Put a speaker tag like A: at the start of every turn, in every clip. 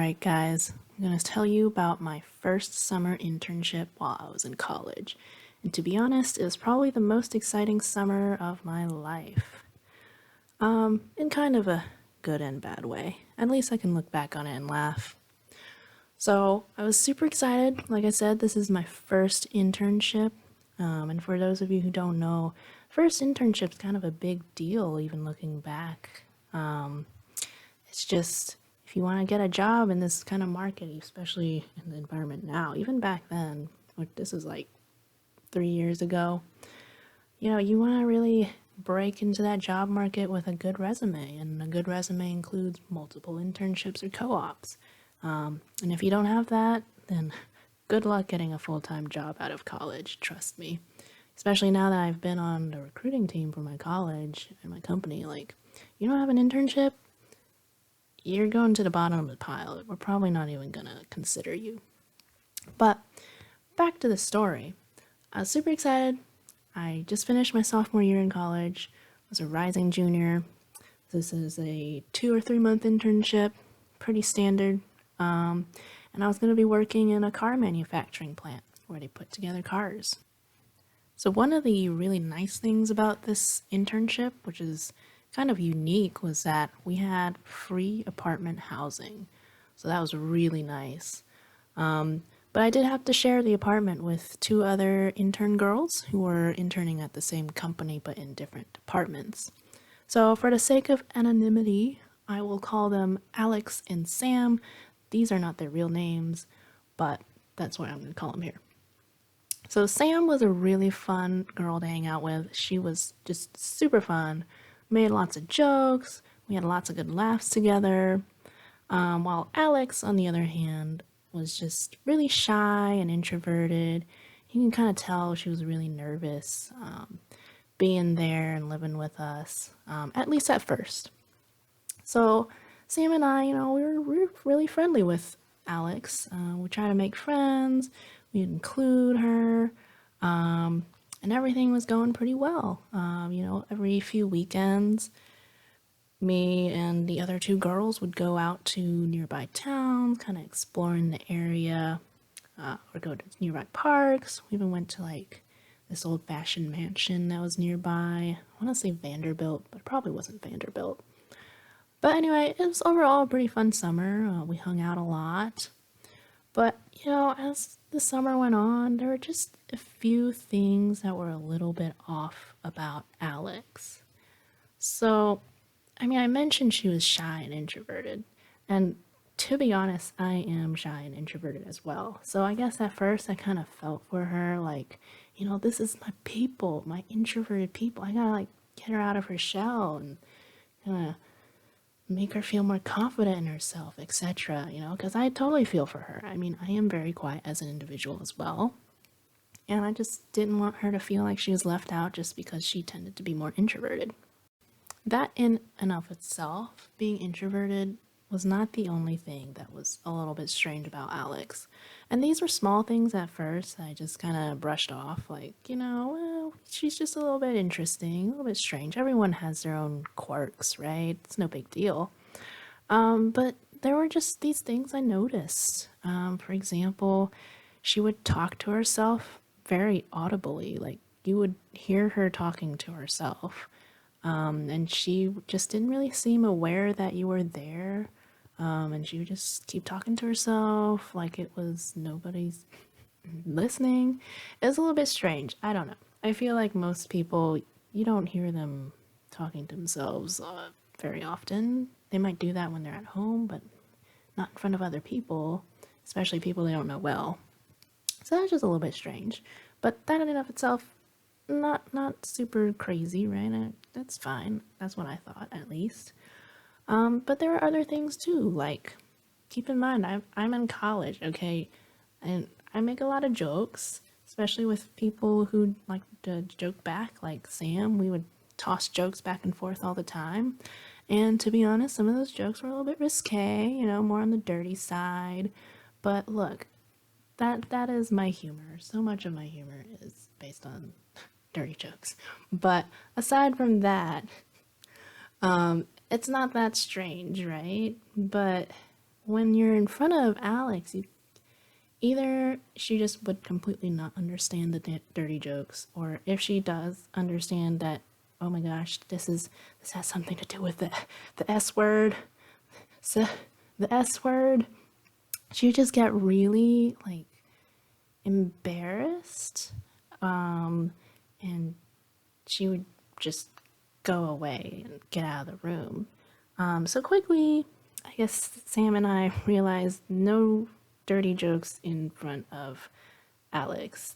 A: Alright guys, I'm going to tell you about my first summer internship while I was in college. And to be honest, it was probably the most exciting summer of my life. In kind of a good and bad way. At least I can look back on it and laugh. So, I was super excited. Like I said, this is my first internship. And for those of you who don't know, first internship's kind of a big deal even looking back. It's just if you want to get a job in this kind of market, especially in the environment now, even back then, this is like 3 years ago, you want to really break into that job market with a good resume, and a good resume includes multiple internships or co-ops. And if you don't have that, then good luck getting a full-time job out of college, trust me. Especially now that I've been on the recruiting team for my college and my company, like, you don't have an internship, you're going to the bottom of the pile. We're probably not even gonna consider you. But back to the story. I was super excited. I just finished my sophomore year in college. I was a rising junior. This is a 2 or 3 month internship, pretty standard. And I was going to be working in a car manufacturing plant where they put together cars. So one of the really nice things about this internship, which is kind of unique, was that we had free apartment housing. So that was really nice. But I did have to share the apartment with 2 other intern girls who were interning at the same company but in different departments. So for the sake of anonymity, I will call them Alex and Sam. These are not their real names, but that's what I'm going to call them here. So Sam was a really fun girl to hang out with. She was just super fun, made lots of jokes, we had lots of good laughs together. While Alex, on the other hand, was just really shy and introverted. You can kind of tell she was really nervous being there and living with us, at least at first. So Sam and I, we were really friendly with Alex. We tried to make friends, we'd include her, and everything was going pretty well. Every few weekends, me and the other 2 girls would go out to nearby towns, kind of exploring the area, or go to nearby parks. We even went to like this old-fashioned mansion that was nearby. I want to say Vanderbilt, but it probably wasn't Vanderbilt. But anyway, it was overall a pretty fun summer. We hung out a lot. But, as the summer went on, there were just a few things that were a little bit off about Alex. So, I mentioned she was shy and introverted. And to be honest, I am shy and introverted as well. So I guess at first I kind of felt for her, like, this is my people, my introverted people. I gotta, like, get her out of her shell and kind of make her feel more confident in herself, etc. Because I totally feel for her. I am very quiet as an individual as well. And I just didn't want her to feel like she was left out just because she tended to be more introverted. That in and of itself, being introverted, was not the only thing that was a little bit strange about Alex. And these were small things at first I just kind of brushed off, like, well, she's just a little bit interesting, a little bit strange. Everyone has their own quirks, right? It's no big deal. But there were just these things I noticed. For example, she would talk to herself very audibly, like you would hear her talking to herself. And she just didn't really seem aware that you were there. And she would just keep talking to herself like it was nobody's listening. It was a little bit strange. I don't know. I feel like most people, you don't hear them talking to themselves very often. They might do that when they're at home, but not in front of other people, especially people they don't know well. So that's just a little bit strange. But that in and of itself, not super crazy, right? That's fine. That's what I thought, at least. But there are other things too. Like, keep in mind, I'm in college, okay, and I make a lot of jokes, especially with people who like to joke back, like Sam. We would toss jokes back and forth all the time. And to be honest, some of those jokes were a little bit risque, more on the dirty side. But look, that is my humor. So much of my humor is based on dirty jokes. But aside from that, it's not that strange, right? But when you're in front of Alex, either she just would completely not understand the dirty jokes, or if she does understand that, oh my gosh, this has something to do with the S word, so the S word, she would just get really like embarrassed, and she would just go away and get out of the room. So quickly, I guess Sam and I realized no dirty jokes in front of Alex.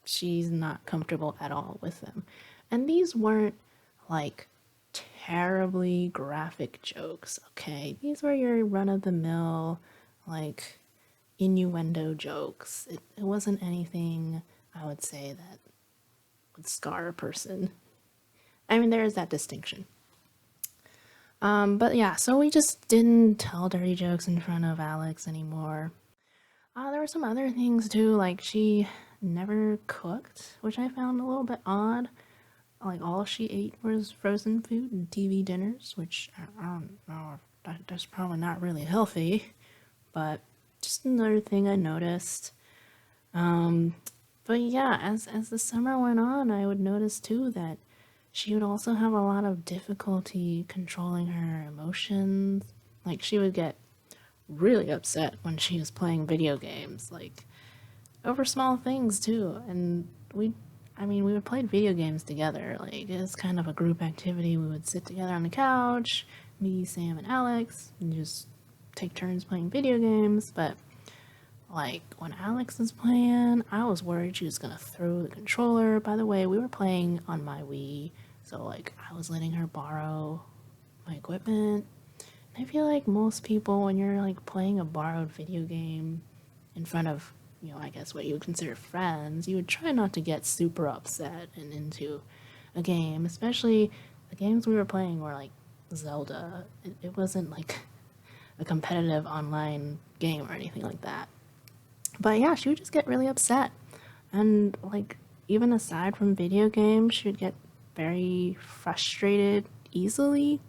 A: She's not comfortable at all with them. And these weren't like terribly graphic jokes, okay? These were your run of the mill, like innuendo jokes. It wasn't anything I would say that would scar a person. I mean, there is that distinction. But yeah, so we just didn't tell dirty jokes in front of Alex anymore. There were some other things too, like she never cooked, which I found a little bit odd. Like all she ate was frozen food and TV dinners, which I don't know, that's probably not really healthy, but just another thing I noticed. But yeah, as the summer went on, I would notice too that she would also have a lot of difficulty controlling her emotions. Like she would get really upset when she was playing video games, like over small things too. And we would play video games together. Like it was kind of a group activity. We would sit together on the couch, me, Sam, and Alex, and just take turns playing video games. But like when Alex was playing, I was worried she was gonna throw the controller. By the way, we were playing on my Wii, so like I was letting her borrow my equipment. And I feel like most people, when you're like playing a borrowed video game in front of, I guess what you would consider friends, you would try not to get super upset and into a game, especially the games we were playing were like Zelda. It wasn't like a competitive online game or anything like that. But yeah, she would just get really upset. And like even aside from video games, she would get very frustrated easily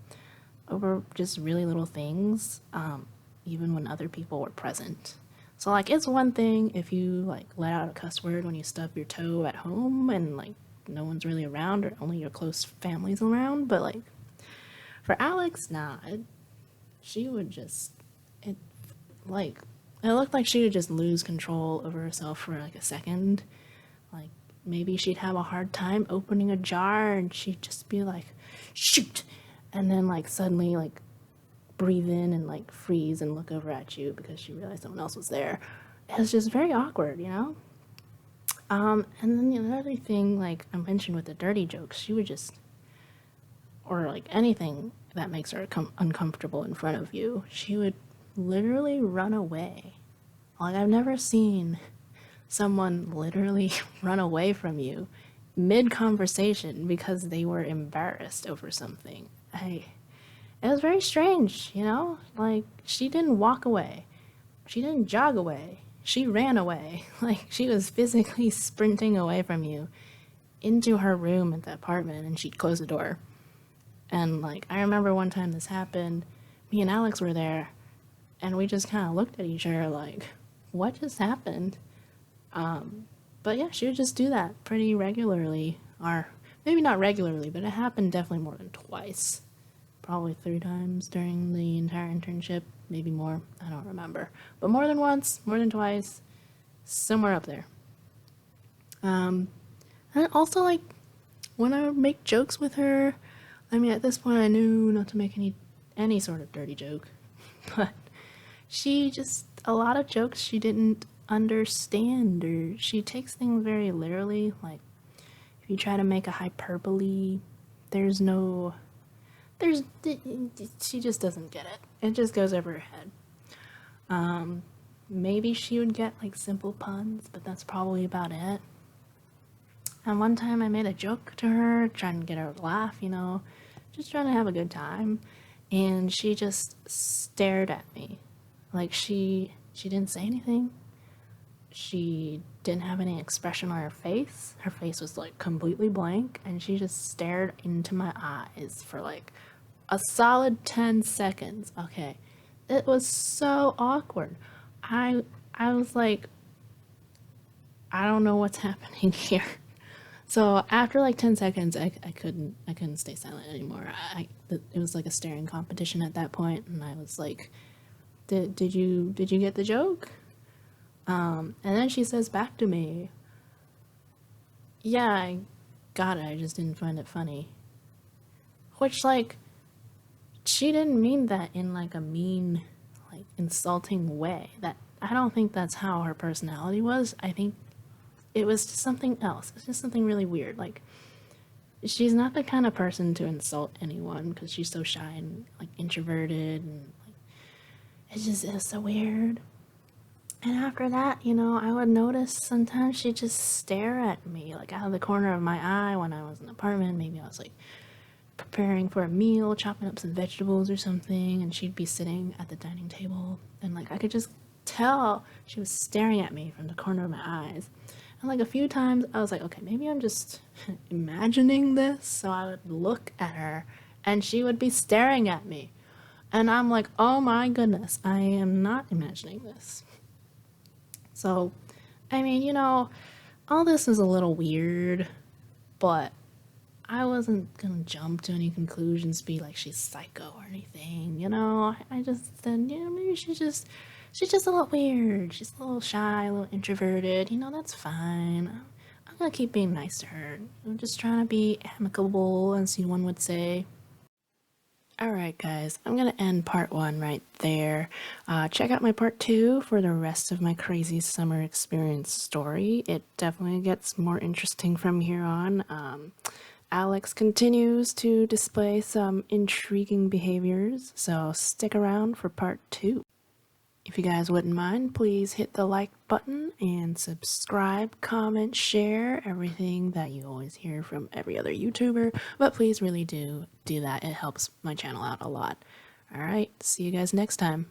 A: over just really little things, even when other people were present. So like it's one thing if you like let out a cuss word when you stub your toe at home and like no one's really around or only your close family's around, but like for Alex, nah, she would just it like it looked like she would just lose control over herself for like a second. Like maybe she'd have a hard time opening a jar and she'd just be like, shoot, and then like suddenly like breathe in and like freeze and look over at you because she realized someone else was there. It was just very awkward. And then the other thing, like I mentioned with the dirty jokes, she would just, or like anything that makes her uncomfortable in front of you, she would literally run away. Like I've never seen someone literally run away from you mid conversation because they were embarrassed over something. It was very strange. Like she didn't walk away. She didn't jog away. She ran away. Like she was physically sprinting away from you into her room at the apartment and she'd close the door. And like I remember one time this happened, me and Alex were there and we just kind of looked at each other like, what just happened? But yeah, she would just do that pretty regularly, or maybe not regularly, but it happened definitely more than twice. Probably 3 times during the entire internship, maybe more, I don't remember. But more than once, more than twice, somewhere up there. And also, like, when I would make jokes with her, I mean, at this point I knew not to make any sort of dirty joke, but a lot of jokes she didn't understand, or she takes things very literally. Like, if you try to make a hyperbole, there's no, there's, she just doesn't get it. It just goes over her head. Maybe she would get like simple puns, but that's probably about it. And one time I made a joke to her, trying to get her to laugh, just trying to have a good time. And she just stared at me. Like she didn't say anything. She didn't have any expression on her face. Her face was like completely blank, and she just stared into my eyes for like a solid 10 seconds. Okay, It was so awkward. I I was like, I don't know what's happening here. So after like 10 seconds, I couldn't stay silent anymore. It was like a staring competition at that point, and I was like, did you get the joke? And then she says back to me, yeah, I got it. I just didn't find it funny. Which, like, she didn't mean that in like a mean, like insulting way. That I don't think that's how her personality was. I think it was just something else. It's just something really weird. Like, she's not the kind of person to insult anyone because she's so shy and like introverted, and like it's so weird. And after that, I would notice sometimes she'd just stare at me like out of the corner of my eye when I was in the apartment. Maybe I was like preparing for a meal, chopping up some vegetables or something, and she'd be sitting at the dining table, and like I could just tell she was staring at me from the corner of my eyes. And like a few times I was like, okay, maybe I'm just imagining this. So I would look at her and she would be staring at me. And I'm like, oh my goodness, I am not imagining this. So, I mean, all this is a little weird, but I wasn't gonna jump to any conclusions, be like she's psycho or anything, I just said, maybe she's just a little weird. She's a little shy, a little introverted. That's fine. I'm gonna keep being nice to her. I'm just trying to be amicable, as one would say. Alright, guys, I'm gonna end part one right there. Check out my part two for the rest of my crazy summer experience story. It definitely gets more interesting from here on. Alex continues to display some intriguing behaviors, so stick around for part two. If you guys wouldn't mind, please hit the like button and subscribe, comment, share everything that you always hear from every other YouTuber. But please really do that. It helps my channel out a lot. Alright, see you guys next time.